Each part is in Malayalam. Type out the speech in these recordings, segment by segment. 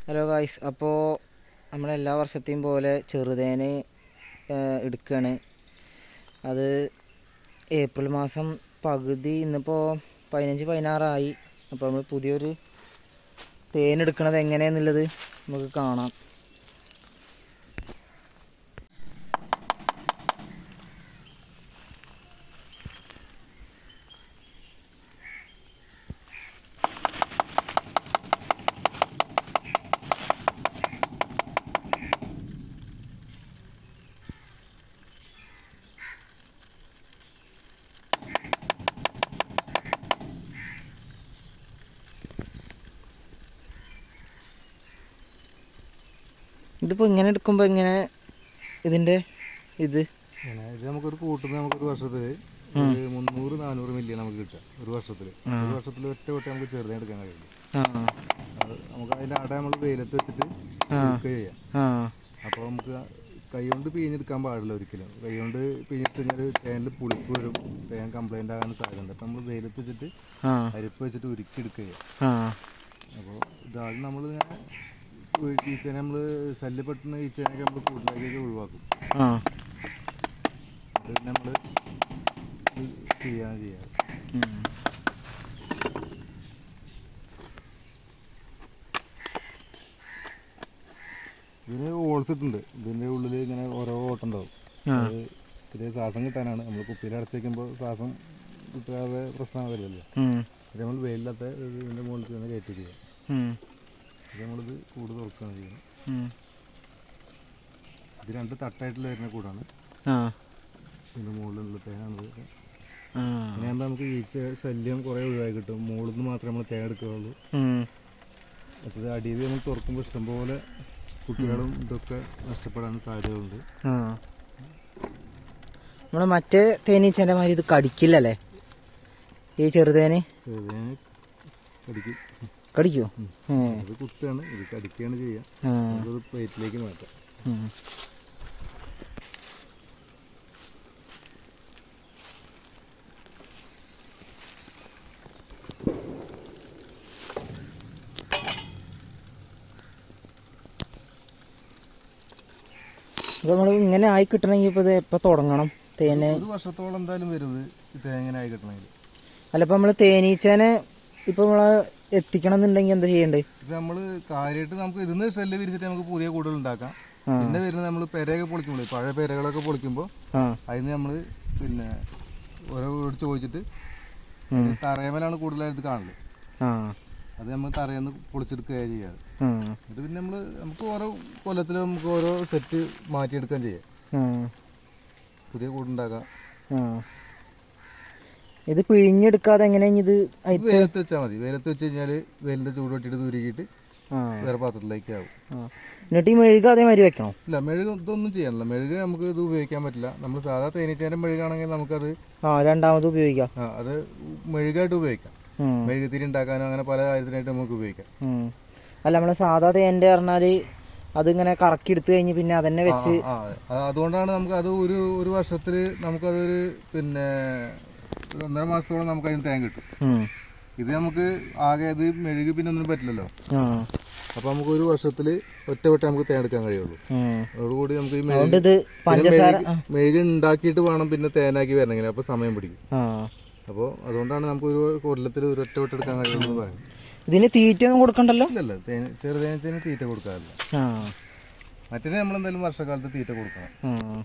ഹലോ ഗായ്സ്, അപ്പോൾ നമ്മളെല്ലാ വർഷത്തെയും പോലെ ചെറുതേന് എടുക്കുകയാണ്. അത് ഏപ്രിൽ മാസം പകുതി, ഇന്നിപ്പോൾ 15-16 അപ്പോൾ നമ്മൾ പുതിയൊരു തേൻ എടുക്കണത് എങ്ങനെയാണെന്നുള്ളത് നമുക്ക് കാണാം. ഇതിപ്പോൾ ഇങ്ങനെ എടുക്കുമ്പോൾ എങ്ങനെ ഇത് നമുക്കൊരു കൂട്ടുന്ന നമുക്കൊരു വർഷത്തിൽ 300-400 മില്യൺ നമുക്ക് കിട്ടുക ഒരു വർഷത്തിൽ. ഒറ്റ വട്ടം നമുക്ക് ചെറുതായി എടുക്കാൻ കഴിയുള്ളൂ. നമുക്ക് അതിൻ്റെ അട നമ്മൾ വെയിലത്ത് വെച്ചിട്ട് ചെയ്യാം. അപ്പോൾ നമുക്ക് കൈ കൊണ്ട് പിഴിഞ്ഞെടുക്കാൻ പാടില്ല ഒരിക്കലും. കൈ കൊണ്ട് പിഴിഞ്ഞിട്ട് കഴിഞ്ഞാൽ തേനിൽ പുളിപ്പ് വരും, തേൻ കംപ്ലൈൻ്റ് ആകാൻ സാധ്യതയുണ്ട്. അപ്പോൾ നമ്മൾ വെയിലത്ത് വെച്ചിട്ട് അരിപ്പ് വെച്ചിട്ട് ഉരുക്കി എടുക്കുക ചെയ്യാം. അപ്പോൾ ഇതാദ്യം നമ്മൾ ഈച്ചേനെ നമ്മൾ ശല്യപ്പെട്ടുന്ന ഈച്ചേനൊക്കെ നമ്മൾ കൂടുതലാക്കി ഒഴിവാക്കും. അത് നമ്മൾ ചെയ്യാറ്. ഇതിന് ഹോൾസ് ഇട്ടുണ്ട്. ഇതിൻ്റെ ഉള്ളിൽ ഇങ്ങനെ ഓരോ ഓട്ടം ഉണ്ടാവും. അത് ചെറിയ ശ്വാസം കിട്ടാനാണ്. നമ്മൾ കുപ്പിയിൽ അടച്ച് വയ്ക്കുമ്പോൾ ശ്വാസം കിട്ടാതെ പ്രശ്നമാകില്ലല്ലോ. അത് നമ്മൾ വെയിലില്ലാത്ത ഇതിൻ്റെ മുകളിൽ തന്നെ കയറ്റി ചെയ്യാം. നമ്മളിത് കൂട് തുറക്കുകയാണ് ചെയ്യുന്നത്. ഇത് 2 തട്ടായിട്ടുള്ള വരുന്ന കൂടാണ്. ഇതിൻ്റെ മുകളിലുള്ള തേനാണ്. അങ്ങനെയാകുമ്പോൾ നമുക്ക് ഈച്ച ശല്യം കുറേ ഒഴിവായി കിട്ടും. മുകളിൽ നിന്ന് മാത്രമേ നമ്മൾ തേൻ എടുക്കുകയുള്ളൂ. മറ്റത് അടിയിൽ നമ്മൾ തുറക്കുമ്പോൾ ഇഷ്ടംപോലെ കുട്ടികളും ഇതൊക്കെ നഷ്ടപ്പെടാൻ സാധ്യതയുണ്ട്. നമ്മൾ മറ്റേ തേനീച്ചേൻ്റെ മാതിരി ഇത് കടിക്കില്ലല്ലേ ഈ ചെറുതേന്? കടിക്കോ? ഇത് കുത്താണ്, ഇത് കടിക്കുകയാണ് ചെയ്യുക. അത് പ്ലേറ്റിലേക്ക് മാറ്റാം. നമ്മൾ ഇങ്ങനെ ആയി കിട്ടണമെങ്കിൽ ഇപ്പോൾ ഇത് എപ്പോൾ തുടങ്ങണം? തേന് ഒരു വർഷത്തോളം എന്തായാലും വരും തേങ്ങനെ ആയി കിട്ടണമെങ്കിൽ. അല്ല, ഇപ്പം നമ്മൾ തേനീച്ചേനെ ഇപ്പം നമ്മൾ എത്തിക്കണം എന്നുണ്ടെങ്കിൽ എന്താ ചെയ്യണ്ടേ? ഇപ്പം നമ്മൾ കാര്യമായിട്ട് നമുക്ക് ഇതിന്ന് ഷെല്ല് വിരിച്ചിട്ട് നമുക്ക് പുതിയ കൂടുതൽ ഉണ്ടാക്കാം. പിന്നെ വരുന്നത് നമ്മൾ പെരയൊക്കെ പൊളിക്കുമ്പോൾ, പഴയ പെരകളൊക്കെ പൊളിക്കുമ്പോൾ അതിന് നമ്മൾ പിന്നെ ഓരോട് ചോദിച്ചിട്ട് തറയമലാണ് കൂടുതലായിട്ട് കാണല്. അത് നമ്മൾ തറയെന്ന് പൊളിച്ചെടുക്കുകയാണ് ചെയ്യാറ്. ഇത് പിന്നെ നമുക്ക് ഓരോ കൊല്ലത്തിൽ നമുക്ക് ഓരോ സെറ്റ് മാറ്റിയെടുക്കാൻ ചെയ്യാം. പുതിയ കൂടുണ്ടാക്കാം. ഇത് പിഴിഞ്ഞെടുക്കാതെ എങ്ങനെ ഇത് വെയിലത്ത് വെച്ചാൽ മതി. വെയിലത്ത് വെച്ച് കഴിഞ്ഞാൽ വെയിലിന്റെ ചൂട് വെട്ടിയിട്ട് ഉരുക്കിയിട്ട് വേറെ പാത്രത്തിലേക്ക് ആവും. എന്നിട്ട് ഈ മെഴുക അതേമാതിരി വെക്കണോ? ഇല്ല, മെഴുക് ഇതൊന്നും ചെയ്യാനില്ല. മെഴുക് നമുക്ക് ഇത് ഉപയോഗിക്കാൻ പറ്റില്ല. നമ്മൾ സാധാ തേനീച്ചേന്റെ മെഴുകാണെങ്കിൽ നമുക്കത് രണ്ടാമത് ഉപയോഗിക്കാം. അത് മെഴുകായിട്ട് ഉപയോഗിക്കാം. മെഴുകുതിരി ഉണ്ടാക്കാനോ അങ്ങനെ പല കാര്യത്തിനായിട്ട് നമുക്ക് ഉപയോഗിക്കാം. അല്ല, നമ്മൾ സാധാ തേൻ്റെ പറഞ്ഞാല് അതിങ്ങനെ കറക്കി എടുത്തു കഴിഞ്ഞ് പിന്നെ അതന്നെ വെച്ച് അതുകൊണ്ടാണ് നമുക്ക് അത് ഒരു വർഷത്തിൽ നമുക്കതൊരു പിന്നെ 1.5 മാസത്തോളം നമുക്ക് അതിന് തേൻ കിട്ടും. ഇത് നമുക്ക് ആകെ ഇത് മെഴുകി പിന്നെ ഒന്നും പറ്റില്ലല്ലോ. അപ്പൊ നമുക്ക് ഒരു വർഷത്തിൽ ഒറ്റവട്ടം നമുക്ക് തേൻ എടുക്കാൻ കഴിയുള്ളൂ. അതോടുകൂടി നമുക്ക് ഈ മെഴുകി ഉണ്ടാക്കിയിട്ട് വേണം പിന്നെ തേനാക്കി വരണമെങ്കിൽ. അപ്പൊ സമയം പിടിക്കും. അപ്പോൾ അതുകൊണ്ടാണ് നമുക്ക് ഒരു കൊല്ലത്തിൽ ഒരു ഒറ്റവട്ടം എടുക്കാൻ കഴിയുള്ളൂ എന്ന് പറയുന്നത്. ഇതിന് തീറ്റ ഒന്നും കൊടുക്കണ്ടല്ലോ? ഇല്ലല്ല, ചെറുതേനത്തിന് തീറ്റ കൊടുക്കാറില്ല. മറ്റേ നമ്മളെന്തായാലും വർഷക്കാലത്ത് തീറ്റ കൊടുക്കണം.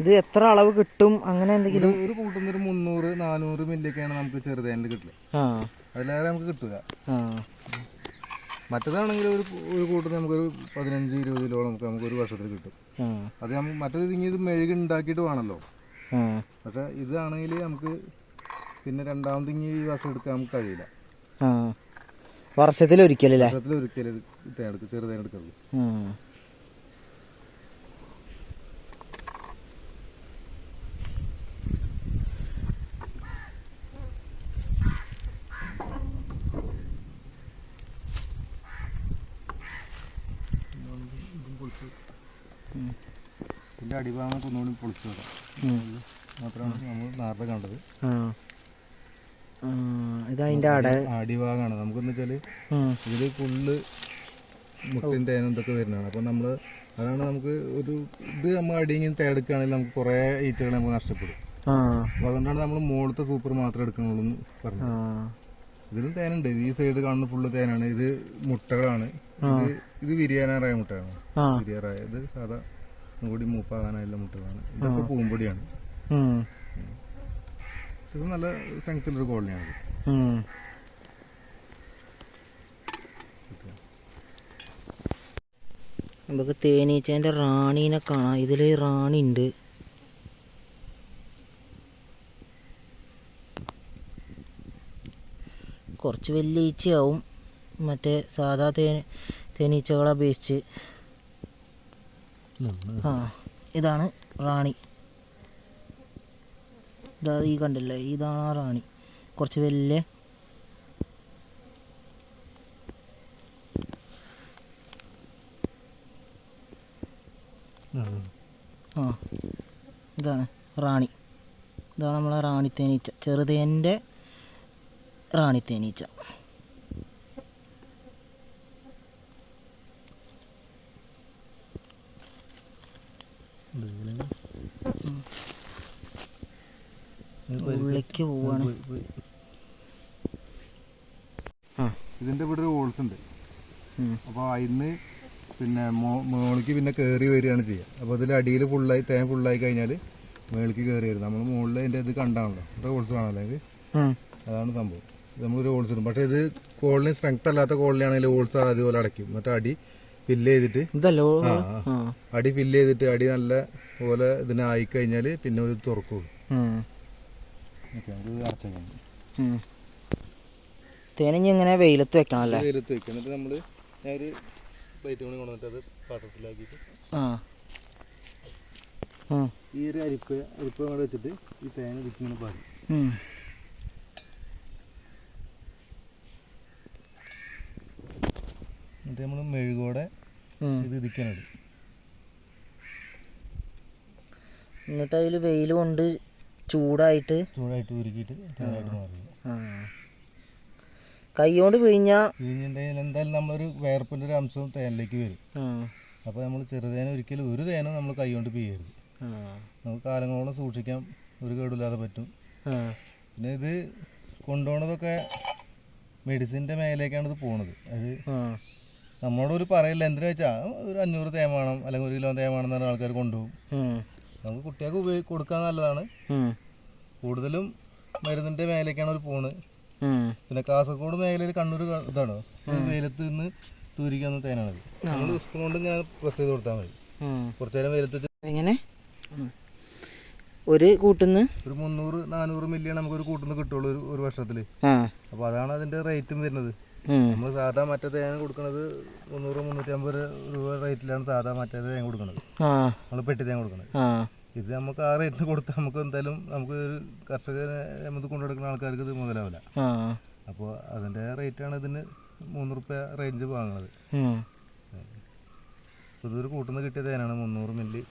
ഇത് എത്ര അളവ് കിട്ടും അങ്ങനെ എന്തെങ്കിലും? ഒരു കൂട്ടുന്ന 300-400 മില്ലിയൊക്കെയാണ് നമുക്ക് ചെറുതേനിൽ കിട്ടില്ല. അതിലേറെ നമുക്ക് കിട്ടുക. മറ്റേതാണെങ്കിൽ ഒരു കൂട്ടുന്ന നമുക്കൊരു 15-20 കിലോ നമുക്ക് ഒരു വർഷത്തിൽ കിട്ടും. അത് മറ്റേത് ഇത് മെഴുകി ഉണ്ടാക്കിയിട്ട് വേണമല്ലോ. പക്ഷെ ഇതാണെങ്കിൽ നമുക്ക് പിന്നെ രണ്ടാമത് ഈ വർഷം എടുക്കാൻ നമുക്ക് കഴിയില്ല. വർഷത്തിലൊരിക്കലല്ലേ? ചെറുതേൻ എടുക്കരുത്. പൊളിച്ച് ഇതിൻ്റെ അടിഭാഗം ഒന്നുകൂടി പൊളിച്ചു വിടാം. മാത്രമാണ് നമ്മൾ നേരത്തെ കണ്ടത്. ഇതതിൻ്റെ അടിഭാഗമാണ്. നമുക്കെന്ന് വെച്ചാൽ ഇതിൽ ഫുള്ള് മുട്ടിൻ തേനും ഇതൊക്കെ വരുന്നതാണ്. അപ്പം നമ്മൾ അതാണ് നമുക്ക് ഒരു ഇത് നമ്മൾ അടിയെങ്കിലും തേടുക്കുകയാണെങ്കിൽ നമുക്ക് കുറേ ഈച്ചകൾ നമുക്ക് നഷ്ടപ്പെടും. അപ്പോൾ അതുകൊണ്ടാണ് നമ്മൾ മുകളിലത്തെ സൂപ്പർ മാത്രമേ എടുക്കുന്നുള്ളൂ എന്ന് പറഞ്ഞു. ഇതിലും തേനുണ്ട്. ഈ സൈഡ് കാണുന്ന ഫുള്ള് തേനാണ്. ഇത് മുട്ടകളാണ്. ഇത് വിരിയാനാറായ മുട്ടയാണ്. വിരിയാറായ ഇത് സാധാ കൂടി മൂപ്പാകാനായുള്ള മുട്ടകളാണ്. ഇതൊക്കെ പൂമ്പൊടിയാണ്. ഇത് നല്ല സ്ട്രെങ്ത്തുള്ളൊരു കോളനിയാണ്. നമുക്ക് തേനീച്ചേൻ്റെ റാണീനെ കാണാം. ഇതിൽ റാണി ഉണ്ട്. കുറച്ച് വലിയ ഈച്ചയാവും മറ്റേ സാധാ തേനീച്ചകളെ അപേക്ഷിച്ച്. ഇതാണ് റാണി. ഇതാ ഈ കണ്ടില്ലേ, ഇതാണ് ആ റാണി. കുറച്ച് വലിയ ഇതാണ് റാണി. ഇതാണ് നമ്മളെ റാണി തേനീച്ച, ചെറുതേൻ്റെ റാണി തേനീച്ച. ഉള്ളിലേക്ക് പോവാണ്. ഇതിൻ്റെ ഇവിടെ ഒരു ഹോൾസ് ഉണ്ട്. അപ്പോൾ അതിന് പിന്നെ മുകളിലേക്ക് പിന്നെ കയറി വരികയാണ് ചെയ്യുക. അപ്പോൾ അതിൽ അടിയിൽ ഫുള്ളായി തേൻ ഫുള്ളായി കഴിഞ്ഞാൽ മുകളിലേക്ക് കയറി വരും. നമ്മൾ മുകളിൽ അതിൻ്റെ ഇത് കണ്ടാണല്ലോ, ഇവിടെ ഹോൾസ് കാണാമല്ലോ. ഇത് അതാണ് സംഭവം. ഇത് നമ്മളൊരു ഹോൾസ് ഇടും. പക്ഷേ ഇത് കോളിന് സ്ട്രെങ്ത് അല്ലാത്ത കോളിനാണെങ്കിൽ ഹോൾസ് അതുപോലെ അടയ്ക്കും. എന്നിട്ട് അടി ഫില്ല് ചെയ്തിട്ട് അടി ഫില്ല് ചെയ്തിട്ട് അടി നല്ല പോലെ ഇതിനെ ആയിക്കഴിഞ്ഞാൽ പിന്നെ ഇത് തുറക്കുള്ളൂ. തേനിഞ്ഞ് ഇങ്ങനെ വെയിലത്ത് വെക്കണം അല്ലേ? വെയിലത്ത് വെക്കണം. എന്നിട്ട് നമ്മൾ ഒരു പ്ലേറ്റ് കൊണ്ട് കൊണ്ടുവന്നിട്ട് അത് പാത്രത്തിലാക്കിയിട്ട് ഈ ഒരു അരിപ്പ് കൊണ്ട് വെച്ചിട്ട് ഈ തേങ്ങ ഇതിങ്ങനെ പാടി എന്നിട്ട് നമ്മൾ മെഴുകോടെ ഇത് ഇരിക്കാനിടും. എന്നിട്ട് അതിൽ വെയിൽ കൊണ്ട് ചൂടായിട്ട് ഉരുക്കിയിട്ട് തേനായിട്ട് മാറി. കൈ കൊണ്ട് പിഴിഞ്ഞാൽ എന്തായാലും നമ്മളൊരു വേർപ്പിൻ്റെ ഒരു അംശവും തേനിലേക്ക് വരും. അപ്പോൾ നമ്മൾ ചെറുതേന ഒരിക്കലും ഒരു തേനും നമ്മൾ കൈ കൊണ്ട് പിയ്യരുത്. നമുക്ക് കാലങ്ങളോളം സൂക്ഷിക്കാം, ഒരു കേടില്ലാതെ പറ്റും. പിന്നെ ഇത് കൊണ്ടുപോകണതൊക്കെ മെഡിസിൻ്റെ മേലേക്കാണ് ഇത് പോണത്. അത് നമ്മളോട് ഒരു പറയില്ല, എന്തിനാ വെച്ചാൽ ഒരു 500 തേൻ വേണം അല്ലെങ്കിൽ 1 കിലോ തേൻ വേണം എന്ന് പറഞ്ഞാൽ ആൾക്കാർ കൊണ്ടുപോകും. നമുക്ക് കുട്ടികൾക്ക് കൊടുക്കാൻ നല്ലതാണ്. കൂടുതലും മരുന്നിൻ്റെ മേലേക്കാണ് ഒരു പോണ്. പിന്നെ കാസർഗോഡ് മേഖലയിൽ കണ്ണൂർ ഇതാണ് വെയിലത്ത് നിന്ന് തൂരിക്കുന്ന തേനാണത്. നമ്മൾ സ്പൂൺ കൊണ്ട് ഇങ്ങനെ പ്രസ് ചെയ്ത് കൊടുത്താൽ മതി. കുറച്ചു നേരം വെയിലത്ത് വെച്ച് എങ്ങനെ ഒരു കൂട്ടുന്ന് ഒരു 300-400 മില്ലിയാണ് നമുക്കൊരു കൂട്ടുന്ന് കിട്ടുള്ളൂ ഒരു വർഷത്തിൽ. അപ്പോൾ അതാണ് അതിൻ്റെ റേറ്റും വരുന്നത്. നമ്മൾ സാധാ മറ്റേ തേങ്ങ കൊടുക്കുന്നത് 300-350 രൂപ റേറ്റിലാണ് സാധാ മറ്റേ തേങ്ങ കൊടുക്കുന്നത്. നമ്മൾ പെട്ടി തേങ്ങ കൊടുക്കുന്നത്. ഇത് നമുക്ക് ആ റേറ്റിന് കൊടുത്താൽ നമുക്ക് എന്തായാലും നമുക്ക് ഒരു കർഷകരെ നമുക്ക് കൊണ്ടുനടക്കുന്ന ആൾക്കാർക്ക് ഇത് മുതലാവില്ല. അപ്പോൾ അതിൻ്റെ റേറ്റാണ് ഇതിന് 3 രൂപ റേഞ്ച് വാങ്ങുന്നത്. ഇതൊരു കൂട്ടുന്ന കിട്ടിയ തേനാണ് 300 മില്ലി.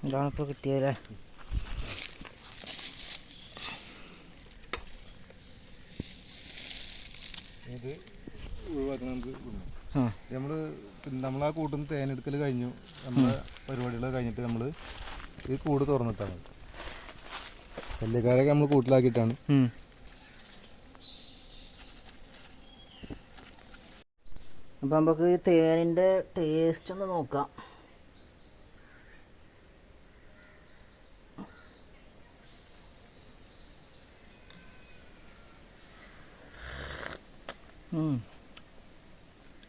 ഇതാണ് ഇപ്പോൾ കിട്ടിയല്ലേ. ഇത് ഒഴിവാക്കണം. നമുക്ക് നമ്മളാ കൂട്ടുന്ന തേനെടുക്കൽ കഴിഞ്ഞു, നമ്മളെ പരിപാടികൾ കഴിഞ്ഞിട്ട് നമ്മൾ ഈ കൂട് തുറന്നിട്ടാണ് മതി. കല്ലിക്കാരൊക്കെ നമ്മൾ കൂട്ടിലാക്കിയിട്ടാണ്. അപ്പം നമുക്ക് ഈ തേനിൻ്റെ ടേസ്റ്റ് ഒന്ന് നോക്കാം.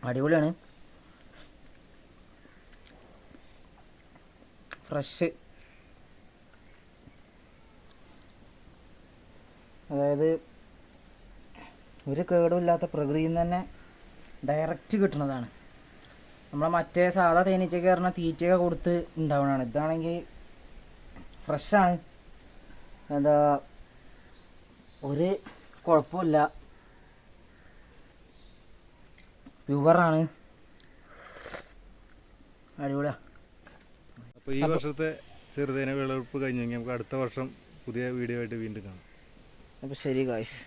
അടിപൊളിയാണ്. ഫ്രഷ്, അതായത് ഒരു കേടുമില്ലാത്ത പ്രകൃതിയിൽ നിന്ന് തന്നെ ഡയറക്റ്റ് കിട്ടുന്നതാണ്. നമ്മളെ മറ്റേ സാധാ തേനീച്ചയ്ക്ക് പറഞ്ഞാൽ തീറ്റയൊക്കെ കൊടുത്ത് ഉണ്ടാവണതാണ്. ഇതാണെങ്കിൽ ഫ്രഷാണ്. എന്താ ഒരു കുഴപ്പമില്ല, പ്യുവറാണ്. അടിപൊളിയാ. അപ്പോൾ ഈ വർഷത്തെ ചെറുതേന വിളവെടുപ്പ് കഴിഞ്ഞെങ്കിൽ നമുക്ക് അടുത്ത വർഷം പുതിയ വീഡിയോ ആയിട്ട് വീണ്ടും കാണാം. അപ്പോൾ ശരി ഗായ്സ്.